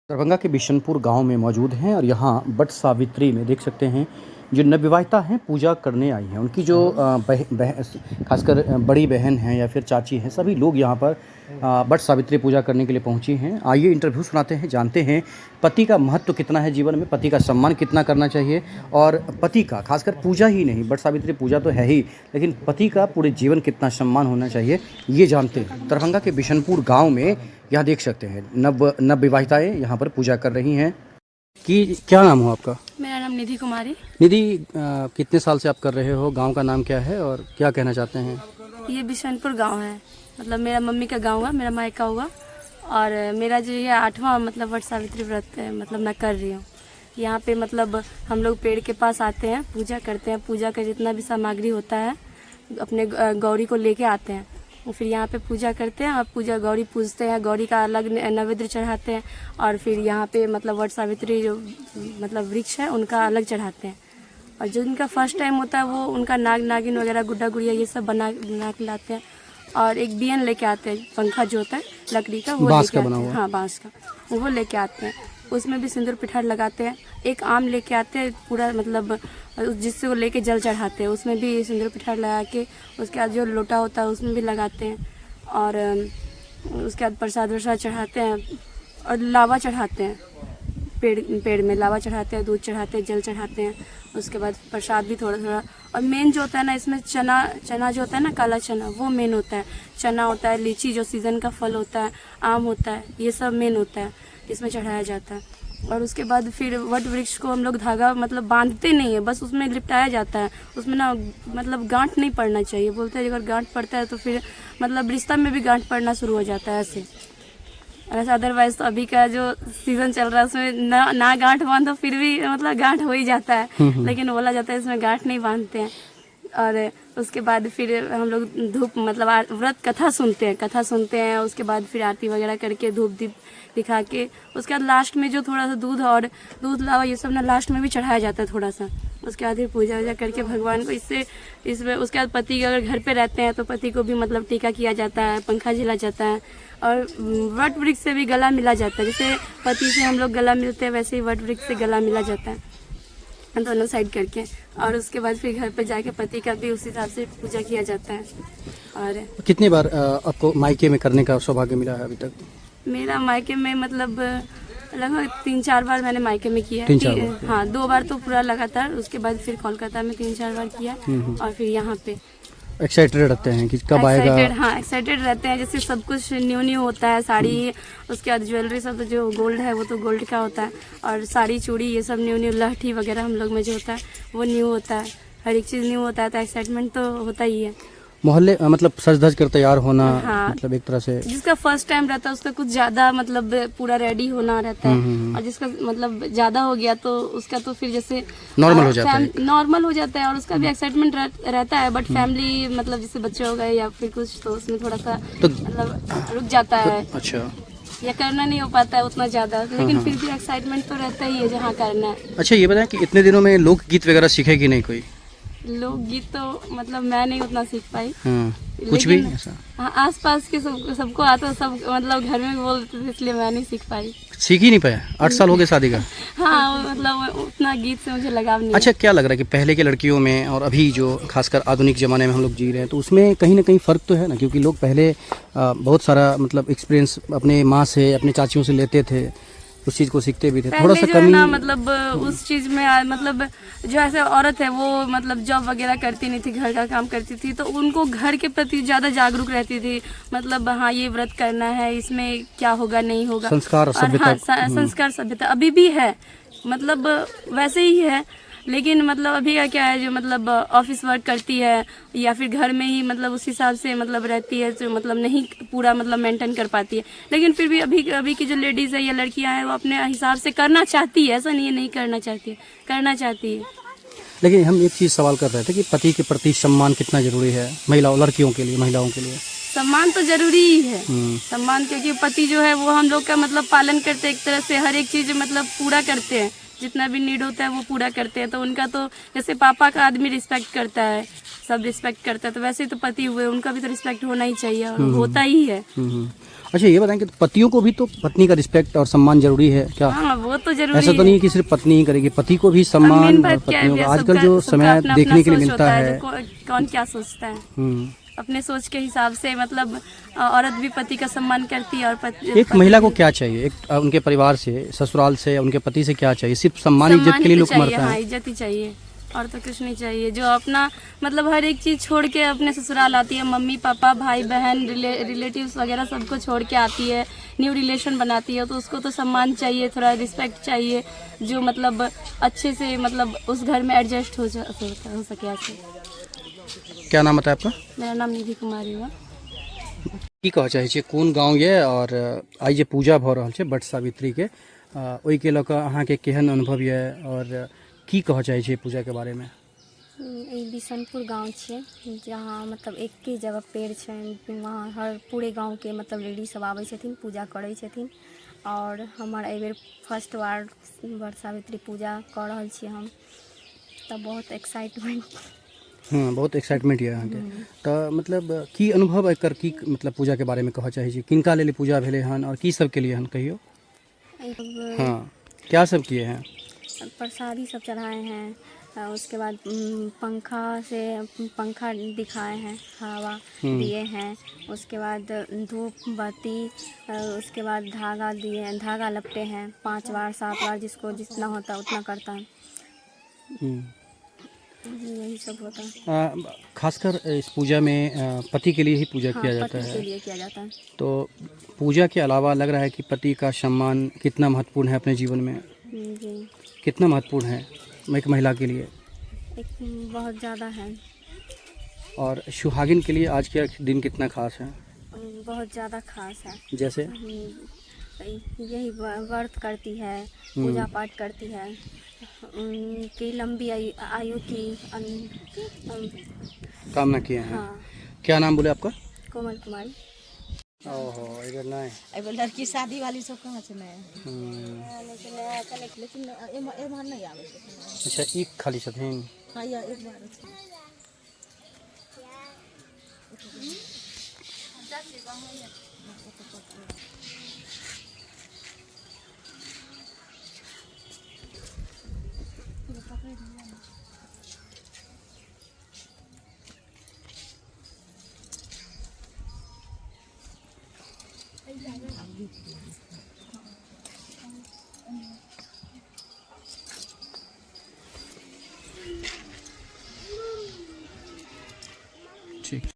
दरभंगा के बिशनपुर गांव में मौजूद हैं और यहाँ बट सावित्री में देख सकते हैं जो नवविवाहिता हैं पूजा करने आई हैं। उनकी जो खासकर बड़ी बहन हैं या फिर चाची हैं, सभी लोग यहाँ पर बट सावित्री पूजा करने के लिए पहुँची हैं। आइए इंटरव्यू सुनाते हैं, जानते हैं पति का महत्व कितना है जीवन में, पति का सम्मान कितना करना चाहिए और पति का खासकर पूजा ही नहीं, बट सावित्री पूजा तो है ही, लेकिन पति का पूरे जीवन कितना सम्मान होना चाहिए ये जानते हैं। दरभंगा के बिशनपुर गाँव में यहाँ देख सकते हैं नवविवाहिताएँ यहाँ पर पूजा कर रही हैं। कि क्या नाम हो आपका? मेरा नाम निधि कुमारी। निधि, कितने साल से आप कर रहे हो? गांव का नाम क्या है और क्या कहना चाहते हैं? ये बिशनपुर गांव है, मतलब मेरा मम्मी का गांव है, मेरा मायका हुआ। और मेरा जो ये 8वां मतलब वट सावित्री व्रत है, मतलब मैं कर रही हूँ। यहाँ पे मतलब हम लोग पेड़ के पास आते हैं, पूजा करते हैं। पूजा का जितना भी सामग्री होता है अपने गौरी को लेके आते हैं, फिर यहाँ पे पूजा करते हैं और पूजा गौरी पूजते हैं। गौरी का अलग नैवेद्य चढ़ाते हैं और फिर यहाँ पे मतलब वट सावित्री जो मतलब वृक्ष है उनका अलग चढ़ाते हैं। और जो उनका फर्स्ट टाइम होता है वो उनका नाग नागिन वगैरह गुड्डा गुड़िया ये सब बना के लाते हैं। और एक बियन लेके आते हैं, पंखा जो होता है लकड़ी का, वो बांस का बना हुआ। हाँ, बांस का, वो लेके आते हैं। उसमें भी सिंदूर पिठार लगाते हैं। एक आम लेके आते हैं पूरा, मतलब जिससे वो लेके जल चढ़ाते हैं, उसमें भी सिंदूर पिठार लगा के उसके बाद जो लोटा होता है उसमें भी लगाते हैं। और उसके बाद प्रसाद वरसाद चढ़ाते हैं और लावा चढ़ाते हैं। पेड़ में लावा चढ़ाते हैं, दूध चढ़ाते हैं, जल चढ़ाते हैं। उसके बाद प्रसाद भी थोड़ा थोड़ा। और मेन जो होता है ना इसमें चना जो होता है ना, काला चना, वो मेन होता है। चना होता है, लीची जो सीज़न का फल होता है, आम होता है, ये सब मेन होता है, इसमें चढ़ाया जाता है। और उसके बाद फिर वट वृक्ष को हम लोग धागा मतलब बांधते नहीं है, बस उसमें लिपटाया जाता है। उसमें ना मतलब गांठ नहीं पड़ना चाहिए। बोलते हैं अगर गांठ पड़ता है तो फिर मतलब रिश्ता में भी गांठ पड़ना शुरू हो जाता है ऐसे। अदरवाइज तो अभी का जो सीजन चल रहा है उसमें ना गांठ बांधो फिर भी मतलब गांठ हो ही जाता है, लेकिन बोला जाता है इसमें गांठ नहीं बांधते हैं। और उसके बाद फिर हम लोग धूप मतलब व्रत कथा सुनते हैं। उसके बाद फिर आरती वगैरह करके धूप दीप दिखा के उसके बाद लास्ट में जो थोड़ा सा दूध लावा ये सब ना लास्ट में भी चढ़ाया जाता है थोड़ा सा। उसके बाद फिर पूजा वूजा करके भगवान को इसमें उसके बाद पति अगर घर पे रहते हैं तो पति को भी मतलब टीका किया जाता है, पंखा झिला जाता है। और वट वृक्ष से भी गला मिला जाता है। जैसे पति से हम लोग गला मिलते हैं वैसे ही वट वृक्ष से गला मिला जाता है दोनों साइड करके। और उसके बाद फिर घर पे जाके पति का भी उस हिसाब से पूजा किया जाता है। और कितनी बार आपको मायके में करने का सौभाग्य मिला है अभी तक? मेरा मायके में मतलब लगभग 3-4 बार मैंने मायके में किया है। 3-4 बार? हाँ, 2 बार तो पूरा लगातार। उसके बाद फिर कोलकाता में 3-4 बार किया और फिर यहाँ पे। एक्साइटेड रहते हैं कि कब आएगा? हाँ, एक्साइटेड रहते हैं। जैसे सब कुछ न्यू होता है, साड़ी, उसके बाद ज्वेलरी सब जो गोल्ड है वो तो गोल्ड का होता है। और साड़ी चूड़ी ये सब न्यू लहठी वगैरह हम लोग में जो होता है वो न्यू होता है। हर एक चीज़ न्यू होता है तो एक्साइटमेंट तो होता ही है। मोहल्ले मतलब सज धज कर तैयार होना, हाँ, मतलब एक तरह से जिसका फर्स्ट टाइम रहता है उसका कुछ ज्यादा मतलब पूरा रेडी होना रहता है। और जिसका मतलब ज्यादा हो गया तो उसका तो फिर जैसे नॉर्मल हो जाता है और उसका भी एक्साइटमेंट रहता है। बट फैमिली मतलब जैसे बच्चे हो गए या फिर कुछ तो उसमें थोड़ा सा मतलब रुक जाता है। अच्छा, या करना नहीं हो पाता है उतना ज्यादा, लेकिन फिर भी एक्साइटमेंट तो रहता ही है जहाँ करना है। अच्छा, ये बताएं कि इतने दिनों में लोकगीत वगैरह सीखे कि नहीं कोई? लोकगीत तो मतलब मैं नहीं उतना सीख पाई। कुछ भी ऐसा? हाँ, आसपास के सबको आता, सब मतलब घर में बोलते थे, इसलिए मैं नहीं सीख पाई। सीख ही नहीं पाया? 8 साल हो गए शादी का? हाँ, मतलब उतना गीत से मुझे लगाव नहीं। अच्छा, क्या लग रहा है कि पहले के लड़कियों में और अभी जो खासकर आधुनिक ज़माने में हम लोग जी रहे हैं तो उसमें कहीं ना कहीं फ़र्क तो है ना? क्योंकि लोग पहले बहुत सारा मतलब एक्सपीरियंस अपने माँ से, अपने चाचियों से लेते थे, उस चीज़ को सीखते भी थे। थोड़ा सा कमी ना मतलब उस चीज़ में मतलब जो ऐसे औरत है वो मतलब जॉब वगैरह करती नहीं थी, घर का काम करती थी, तो उनको घर के प्रति ज़्यादा जागरूक रहती थी। मतलब हाँ, ये व्रत करना है, इसमें क्या होगा नहीं होगा, संस्कार सभ्यता। हाँ, संस्कार सभ्यता अभी भी है, मतलब वैसे ही है। लेकिन मतलब अभी का क्या है, जो मतलब ऑफिस वर्क करती है या फिर घर में ही मतलब उस हिसाब से मतलब रहती है, तो मतलब नहीं पूरा मतलब मेंटेन कर पाती है। लेकिन फिर भी अभी की जो लेडीज़ है या लड़कियां हैं वो अपने हिसाब से करना चाहती है, ऐसा नहीं है नहीं करना चाहती है, करना चाहती है। लेकिन हम एक चीज़ सवाल कर रहे थे कि पति के प्रति सम्मान कितना जरूरी है लड़कियों के लिए, महिलाओं के लिए? सम्मान तो जरूरी ही है। सम्मान, क्योंकि पति जो है वो हम लोग का मतलब पालन करते हैं, एक तरह से हर एक चीज़ मतलब पूरा करते हैं, जितना भी नीड होता है वो पूरा करते हैं। तो उनका तो जैसे पापा का आदमी रिस्पेक्ट करता है, सब रिस्पेक्ट करता है, तो वैसे ही तो पति हुए उनका भी तो रिस्पेक्ट होना ही चाहिए और होता ही है। अच्छा ये बताएं कि पतियों को भी तो पत्नी का रिस्पेक्ट और सम्मान जरूरी है क्या? हाँ वो तो जरूरी ऐसा तो नहीं है कि सिर्फ पत्नी ही करेगी, पति को भी अब सम्मान मेन और बात क्या पत्नियों है, का आजकल जो समय देखने के लिए मिलता है। कौन क्या सोचता है, हम्म। अपने सोच के हिसाब से मतलब औरत भी पति का सम्मान करती है और एक महिला को क्या चाहिए, एक उनके परिवार से, ससुराल से, उनके पति से क्या चाहिए? सिर्फ सम्मान इज्जत सम्मान के ही लिए तो लोग चाहिए, मरता हाँ है। इज्जत ही चाहिए और तो कुछ नहीं चाहिए। जो अपना मतलब हर एक चीज़ छोड़ के अपने ससुराल आती है, मम्मी पापा भाई बहन रिलेटिव्स वगैरह सबको छोड़ के आती है, न्यू रिलेशन बनाती है, तो उसको तो सम्मान चाहिए, थोड़ा रिस्पेक्ट चाहिए, जो मतलब अच्छे से मतलब उस घर में एडजस्ट हो सके ऐसे। क्या नाम बताया आपका? मेरा नाम निधि कुमारी हुआ। की कह चाहे छी कोन गाँव ये और आइ जे पूजा भऽ रहल छै बट सावित्री के, ओहि के लऽ कऽ अहाँके केहन अनुभव ये और की कह चाहे छी पूजा के बारे में? ई बिशनपुर गांव छै, जहाँ मतलब एक ही जगह पेड़ छै, वहाँ हर पूरे गांव के मतलब लेडीज सब आबै छथिन, पूजा करै छथिन। और हमर एहि बेर फर्स्ट बार बट सावित्री पूजा कऽ रहल छी हम, तऽ बहुत एक्साइटमेंट। हाँ बहुत एक्साइटमेंट ये अहाँके। तऽ मतलब की अनुभव एकर, की मतलब पूजा के बारे में कह चाहे छी, किनका लेल पूजा भेलै हन और की सब के लिए हन कहियो? हाँ क्या सब किए हैं? प्रसादी सब चढ़ाए हैं, उसके बाद पंखा दिखाए हैं, हवा दिए हैं, उसके बाद धूप बत्ती, उसके बाद धागा दिए हैं, धागा लपटे हैं 5 बार 7 बार, जिसको जितना होता है उतना करता है। यही सब होता है। खासकर इस पूजा में पति के लिए ही पूजा किया जाता पति है। के लिए किया जाता है। तो पूजा के अलावा लग रहा है कि पति का सम्मान कितना महत्वपूर्ण है अपने जीवन में? जी कितना महत्वपूर्ण है एक महिला के लिए? एक बहुत ज़्यादा है। और सुहागिन के लिए आज के दिन कितना खास है? बहुत ज़्यादा खास है। जैसे यही व्रत करती है, पूजा पाठ करती है, उनकी लंबी आयु की कामना किए हैं। हाँ। क्या नाम बोले आपका? कोमल कुमारी। ओहो इधर नहीं, एगो लड़की शादी वाली सब कहाँ से नया लेकिन एम्हर नहीं आवे छै। अच्छा ई खाली छथिन। हाँ या एक बार ठीक।